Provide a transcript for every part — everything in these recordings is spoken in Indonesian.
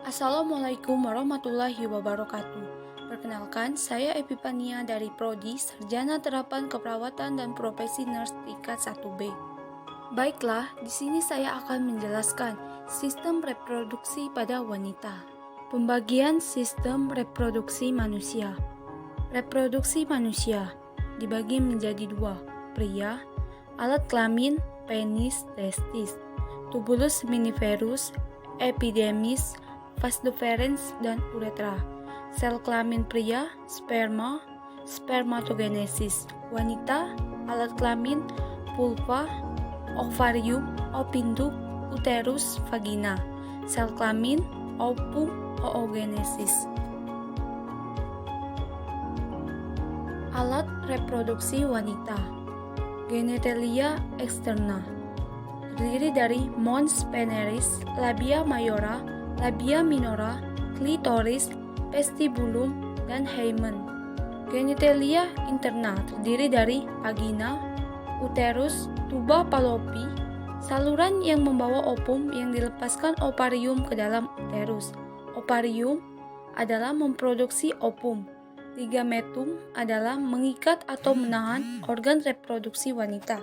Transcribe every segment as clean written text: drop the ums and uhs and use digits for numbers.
Assalamualaikum warahmatullahi wabarakatuh. Perkenalkan, saya Epipania dari Prodi Sarjana Terapan Keperawatan dan Profesi Nurse tingkat 1B. Baiklah, di sini saya akan menjelaskan sistem reproduksi pada wanita. Pembagian sistem reproduksi manusia. Reproduksi manusia dibagi menjadi dua, pria, alat kelamin, penis, testis, tubulus seminiferus, epidermis, vas deferens, dan uretra. Sel kelamin pria, sperma, spermatogenesis. Wanita, alat kelamin, vulva, ovarium, opinduk, uterus, vagina. Sel kelamin, ovum, oogenesis. Alat reproduksi wanita. Genitalia externa terdiri dari mons veneris, labia mayora, labia minora, klitoris, vestibulum, dan hymen. Genitalia interna terdiri dari vagina, uterus, tuba fallopi, saluran yang membawa ovum yang dilepaskan ovarium ke dalam uterus. Ovarium adalah memproduksi ovum. Ligametum adalah mengikat atau menahan organ reproduksi wanita.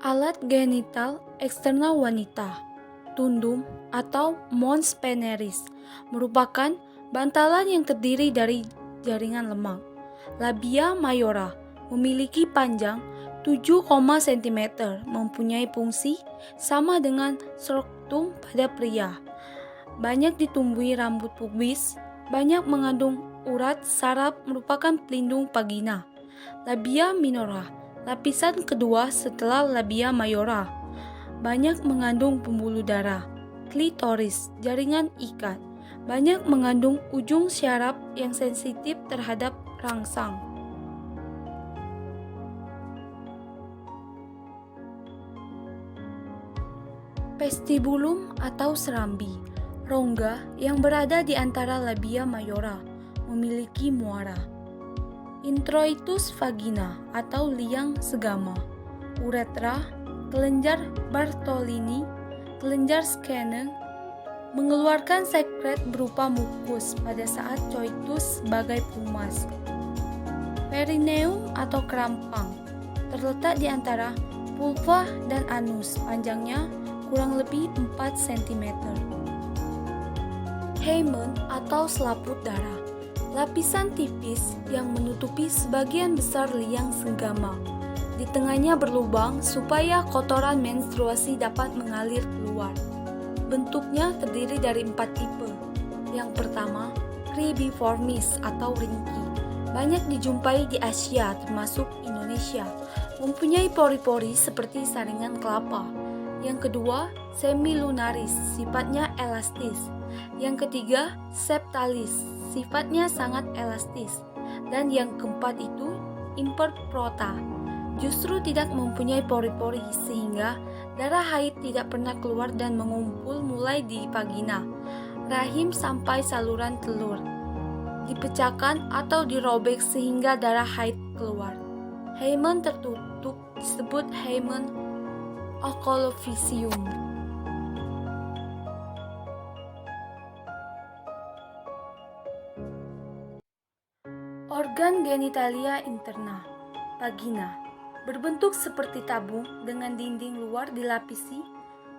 Alat genital eksternal wanita, tundum atau mons veneris, merupakan bantalan yang terdiri dari jaringan lemak. Labia mayora memiliki panjang 7, cm, mempunyai fungsi sama dengan skrotum pada pria. Banyak ditumbuhi rambut pubis, banyak mengandung urat saraf, merupakan pelindung vagina. Labia minora, lapisan kedua setelah labia mayora, banyak mengandung pembuluh darah. Klitoris, jaringan ikat, banyak mengandung ujung syaraf yang sensitif terhadap rangsang. Vestibulum atau serambi, rongga yang berada di antara labia mayora, memiliki muara. Introitus vagina atau liang segama. Uretra, kelenjar Bartolini, kelenjar Skene, mengeluarkan sekret berupa mukus pada saat coitus sebagai pelumas. Perineum atau kerampang, terletak di antara vulva dan anus, panjangnya kurang lebih 4 cm. Hymen atau selaput darah, lapisan tipis yang menutupi sebagian besar liang senggama. Di tengahnya berlubang supaya kotoran menstruasi dapat mengalir keluar. Bentuknya terdiri dari 4 tipe. Yang pertama, cribiformis atau ringki. Banyak dijumpai di Asia termasuk Indonesia. Mempunyai pori-pori seperti saringan kelapa. Yang kedua, semilunaris, sifatnya elastis. Yang ketiga, septalis, sifatnya sangat elastis. Dan yang keempat itu, imperprota, justru tidak mempunyai pori-pori sehingga darah haid tidak pernah keluar dan mengumpul mulai di vagina, rahim sampai saluran telur. Dipecahkan atau dirobek sehingga darah haid keluar. Hymen tertutup disebut hymen ocolofisium. Organ genitalia interna, vagina, berbentuk seperti tabung dengan dinding luar dilapisi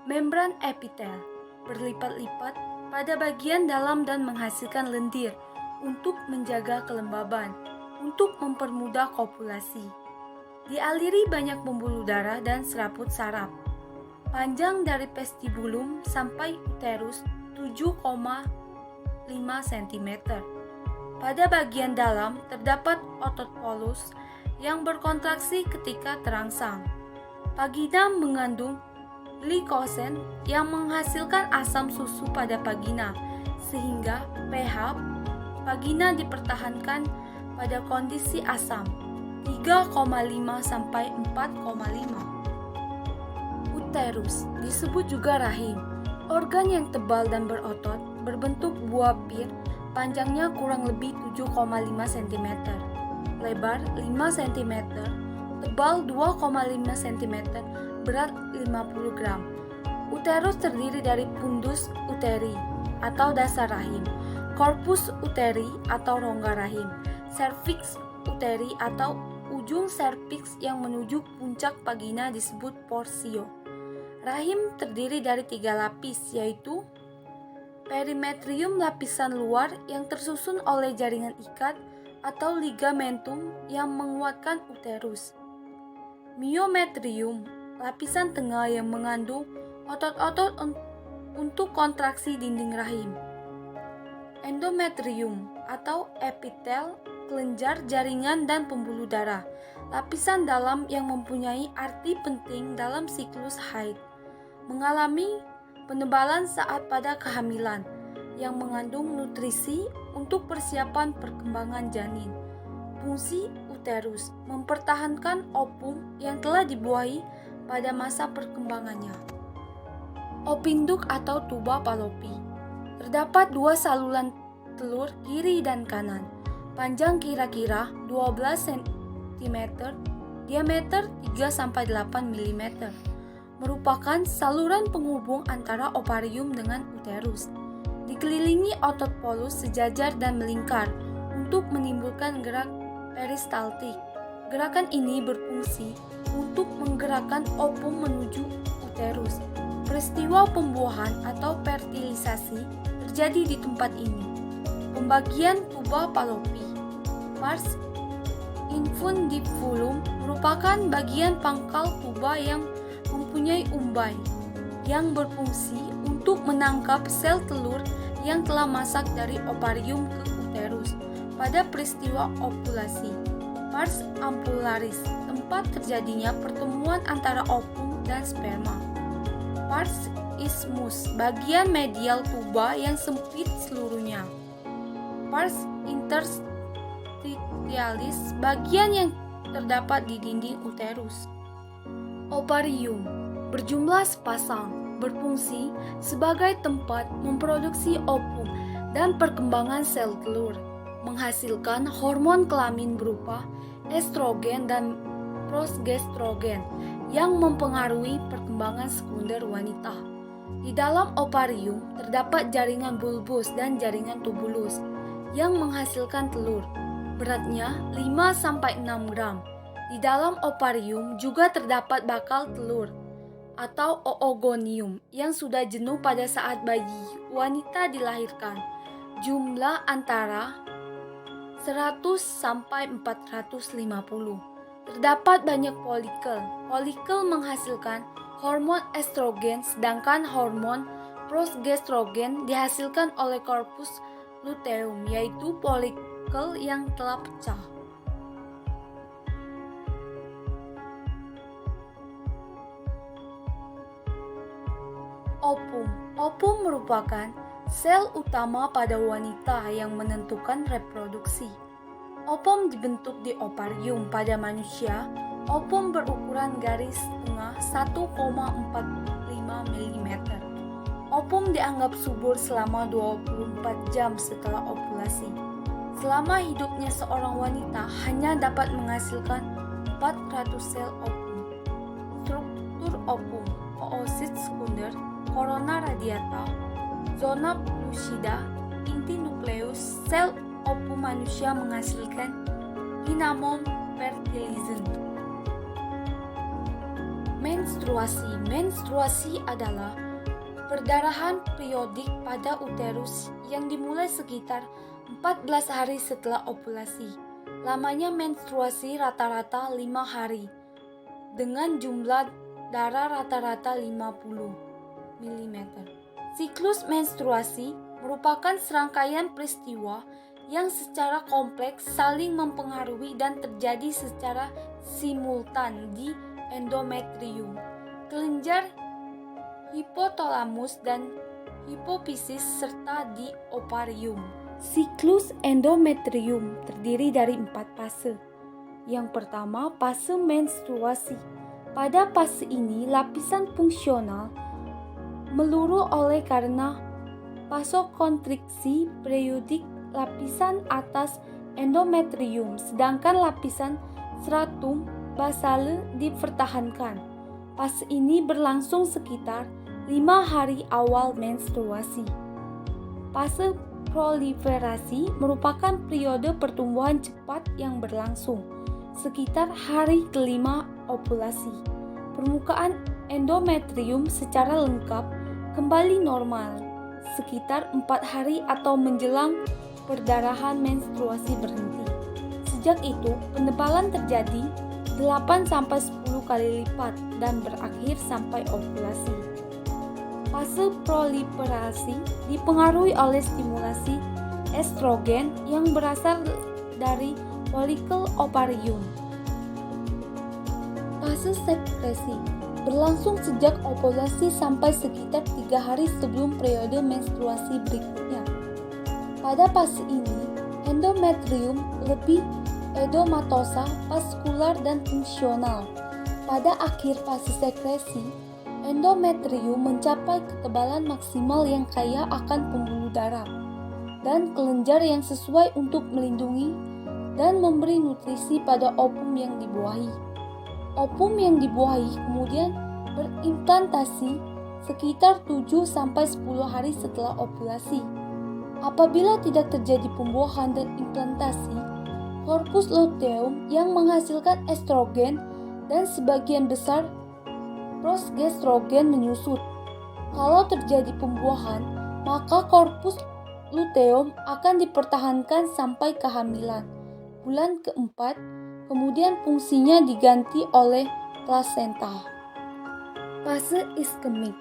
membran epitel, berlipat-lipat pada bagian dalam dan menghasilkan lendir untuk menjaga kelembaban, untuk mempermudah kopulasi. Dialiri banyak pembuluh darah dan serabut saraf. Panjang dari vestibulum sampai uterus 7,5 cm. Pada bagian dalam terdapat otot polus yang berkontraksi ketika terangsang. Vagina mengandung glikosen yang menghasilkan asam susu pada vagina, sehingga pH vagina dipertahankan pada kondisi asam 3,5 sampai 4,5. Uterus disebut juga rahim, organ yang tebal dan berotot, berbentuk buah pir, panjangnya kurang lebih 7,5 cm, lebar 5 cm, tebal 2,5 cm, berat 50 gram. Uterus terdiri dari fundus uteri atau dasar rahim, corpus uteri atau rongga rahim, cervix uteri atau ujung cervix yang menuju puncak vagina disebut portio. Rahim terdiri dari 3 lapis, yaitu perimetrium lapisan luar yang tersusun oleh jaringan ikat atau ligamentum yang menguatkan uterus, myometrium lapisan tengah yang mengandung otot-otot untuk kontraksi dinding rahim, endometrium atau epitel kelenjar jaringan dan pembuluh darah, lapisan dalam yang mempunyai arti penting dalam siklus haid, mengalami penebalan saat pada kehamilan yang mengandung nutrisi untuk persiapan perkembangan janin. Fungsi uterus mempertahankan ovum yang telah dibuahi pada masa perkembangannya. Opinduk atau tuba Fallopi. Terdapat 2 saluran telur kiri dan kanan. Panjang kira-kira 12 cm, diameter 3-8 mm. Merupakan saluran penghubung antara ovarium dengan uterus. Dikelilingi otot polus sejajar dan melingkar untuk menimbulkan gerak peristaltik. Gerakan ini berfungsi untuk menggerakkan ovum menuju uterus. Peristiwa pembuahan atau fertilisasi terjadi di tempat ini. Pembagian tuba Fallopi. Pars infundibulum merupakan bagian pangkal tuba yang mempunyai umbai yang berfungsi untuk menangkap sel telur yang telah masak dari ovarium ke uterus pada peristiwa ovulasi. Pars ampullaris, tempat terjadinya pertemuan antara ovum dan sperma. Pars isthmus, bagian medial tuba yang sempit seluruhnya. Pars interstitialis, bagian yang terdapat di dinding uterus. Ovarium berjumlah sepasang, berfungsi sebagai tempat memproduksi ovum dan perkembangan sel telur, menghasilkan hormon kelamin berupa estrogen dan progestrogen yang mempengaruhi perkembangan sekunder wanita. Di dalam ovarium terdapat jaringan bulbus dan jaringan tubulus yang menghasilkan telur. Beratnya 5-6 gram. Di dalam ovarium juga terdapat bakal telur atau oogonium yang sudah jenuh pada saat bayi wanita dilahirkan. Jumlah antara 100-450. Terdapat banyak folikel. Folikel menghasilkan hormon estrogen, sedangkan hormon progestrogen dihasilkan oleh corpus luteum, yaitu folikel yang telah pecah. Ovum merupakan sel utama pada wanita yang menentukan reproduksi. Ovum dibentuk di ovarium pada manusia. Ovum berukuran garis tengah 1,45 mm. Ovum dianggap subur selama 24 jam setelah ovulasi. Selama hidupnya seorang wanita hanya dapat menghasilkan 400 sel ovum. Struktur ovum: oosit sekunder, corona radiata, zona lucida, inti nukleus. Sel ovum manusia menghasilkan hinamon fertilizing. Menstruasi adalah perdarahan periodik pada uterus yang dimulai sekitar 14 hari setelah ovulasi. Lamanya menstruasi rata-rata 5 hari dengan jumlah darah rata-rata 50 mm. Siklus menstruasi merupakan serangkaian peristiwa yang secara kompleks saling mempengaruhi dan terjadi secara simultan di endometrium, kelenjar hipotalamus dan hipofisis serta di ovarium. Siklus endometrium terdiri dari 4 fase. Yang pertama, fase menstruasi. Pada fase ini, lapisan fungsional meluruh oleh karena vasokonstriksi periodik lapisan atas endometrium, sedangkan lapisan stratum basale dipertahankan. Fase ini berlangsung sekitar 5 hari awal menstruasi. Fase proliferasi merupakan periode pertumbuhan cepat yang berlangsung sekitar hari kelima ovulasi. Permukaan endometrium secara lengkap kembali normal sekitar 4 hari atau menjelang perdarahan menstruasi berhenti. Sejak itu, penebalan terjadi 8-10 kali lipat dan berakhir sampai ovulasi. Fase proliferasi dipengaruhi oleh stimulasi estrogen yang berasal dari folikel ovarium. Fase sekresi berlangsung sejak ovulasi sampai sekitar 3 hari sebelum periode menstruasi berikutnya. Pada fase ini, endometrium lebih edomatosa, vaskular, dan fungsional. Pada akhir fase sekresi, endometrium mencapai ketebalan maksimal yang kaya akan pembuluh darah dan kelenjar yang sesuai untuk melindungi dan memberi nutrisi pada ovum yang dibuahi. Ovum yang dibuahi kemudian berimplantasi sekitar 7-10 hari setelah ovulasi. Apabila tidak terjadi pembuahan dan implantasi, korpus luteum yang menghasilkan estrogen dan sebagian besar progestrogen menyusut. Kalau terjadi pembuahan, maka korpus luteum akan dipertahankan sampai kehamilan. Bulan keempat, kemudian fungsinya diganti oleh plasenta. Fase iskemik.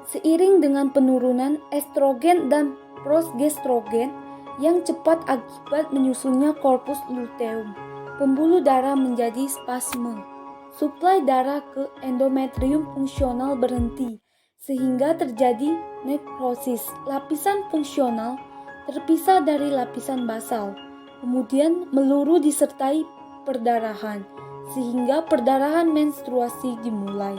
Seiring dengan penurunan estrogen dan progestrogen yang cepat akibat menyusunnya korpus luteum, pembuluh darah menjadi spasme. Suplai darah ke endometrium fungsional berhenti, sehingga terjadi nekrosis. Lapisan fungsional terpisah dari lapisan basal, kemudian meluru disertai perdarahan, sehingga perdarahan menstruasi dimulai.